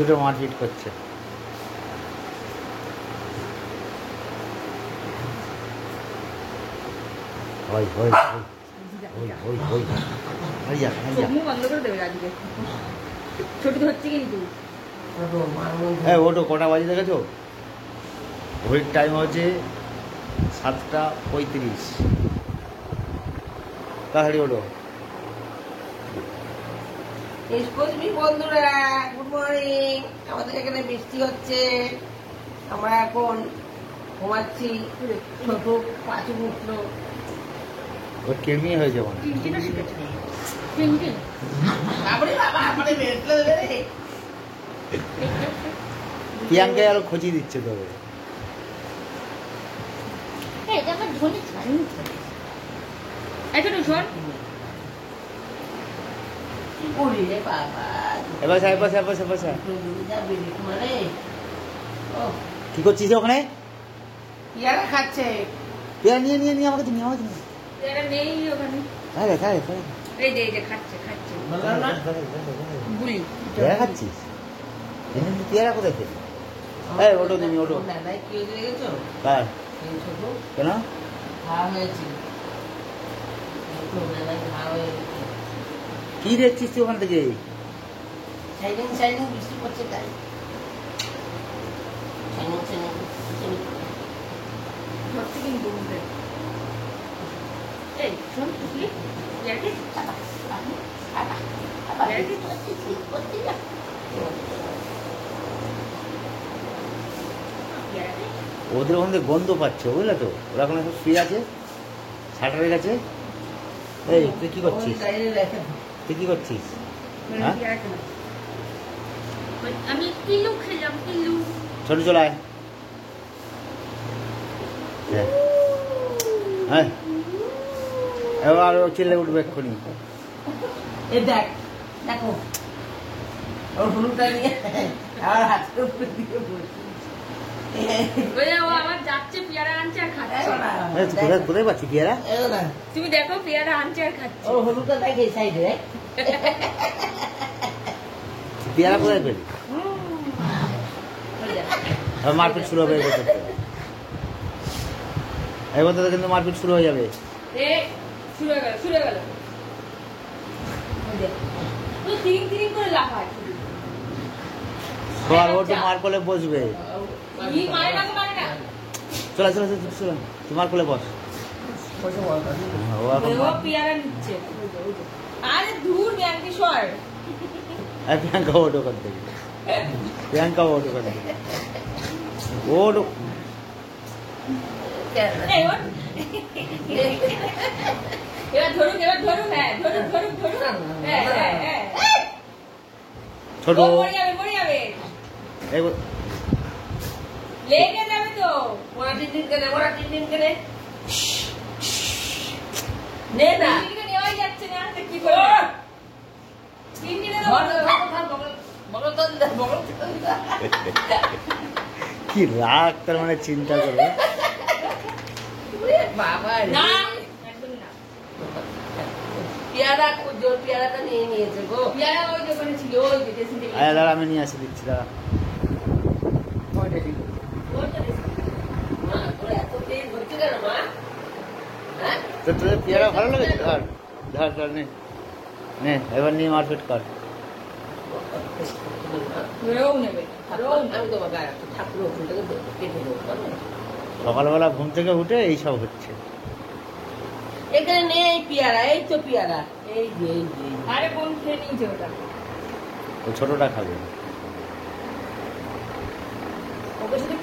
দুটো মারপিট করছে। ওই ওই ওই ওই ওই হারিয়া হারিয়া বন্ধ করে দেবে আজকে। ছোট হচ্ছে কিন্তু ওটো কটা বাজে দেখেছো? ঘড়ির টাইম হচ্ছে 7:35। তাড়াতাড়ি ওটো। বন্ধুরা গুড মর্নিং। আমাদের এখানে বৃষ্টি হচ্ছে, আমরা এখন ঘুমাচ্ছি। ছোট পাঁচু উঠলো, ওর কেমি হয়ে যাবো না। প্রিয়াঙ্কাই আরো খোঁজি দিচ্ছে তবে। কি করছিস ওখানে? পেয়ারা খাচ্ছে। পেয়ারা নিয়ে নিয়ে নিয়ে আমাকে তুমি আমাকে পেয়ারা নেই ওখানে। এই যে খাচ্ছে খাচ্ছে পেয়ারা খাচ্ছিস? পেয়ারা কোথায় খেলি? ওটো তুমি ওটো। কি হয়েছে দেখেছো? কার? ছোট কেন? ঘা হয়েছে, ঘা হয়ে গেছে। কি দেখছিস তুই ওখান থেকে? শাইনিং শাইনিং বৃষ্টি পড়ছে তাই। শাইনিং শাইনিং ধরছে কিন্তু এই শোন তুই ইয়াকে ওদের ওখান থেকে গন্ধ পাচ্ছে, বুঝলে তো? ওরা এখন সব শুয়ে আছে, শাটারে গেছে। এই তুই কি করছিস? তুই কি করছিস? হ্যাঁ আমি কিলু খেলাম কিলু। ছোট চলায়। হ্যাঁ এবার ও চিল্লে উঠবে এক্ষুনি। দেখ দেখো ওর হলুদটা নিয়ে আমার হাতের উপরে দিয়ে বসে আমার যাচ্ছে পেয়ারা আনছে আর খাচ্ছে। কোথায় পাচ্ছি পেয়ারা? তুমি দেখো পেয়ারা আনছে আর খাচ্ছে। ওর হলুদটা দেখে সাইডে পেয়ারা কোথায় পেলি? মারপিট শুরু হবে এবার তো কিন্তু মারপিট শুরু হয়ে যাবে। শুরু হয়ে গেল শুরু হয়ে গেল। তিরিং তিরিং করে লাফায়। ওটু মার কোলে বসবে। চলা চলা চলা তুই মার কোলে বস। পেয়ারা নিচ্ছে। আরে দূর ব্যাংকে সর। প্রিয়াঙ্কা ওটো করতে প্রিয়াঙ্কা ওটো করতে ওটো এবার ধরুন এবার ধরুন। হ্যাঁ ধরুন ধরুন ধরুন। হ্যাঁ হ্যাঁ হ্যাঁ ছোট মরে যাবে মরে যাবে। লেগে যাবে তো। ওরা টিন কেনে ওরা টিন কেনে নে না নেওয়াই যাচ্ছে না। কি করবো? তিন দিনে কি রাগ তার মানে চিন্তা করবে। বাবা না একদম না। পেয়ারা জোর পেয়ারাটা নিয়ে নিয়েছে গো। পেয়ারা ওই দোকানে ছিল ওই যে ড্রেসিং টেবিল। দাঁড়া আমি নিয়ে আসি দিচ্ছি দাঁড়া। এত তেজ হচ্ছে কেন মা? তো তোদের পেয়ারা ভালো লাগে? ধর ধর ধর নে নে এবার নিয়ে মারপিট কর। রোও নেবে রোও। আমি তোমাকে ঠাকুর ওখানটাকে কেটে দেবো। সকালবেলা ঘুম থেকে উঠে এইসব হচ্ছে। এখানে নেই পেয়ারা, এই তো পেয়ারা এই যে আরে কোন খেয়ে নিয়েছে ওটা? ও ছোটটা খাবে। ওকে শুধু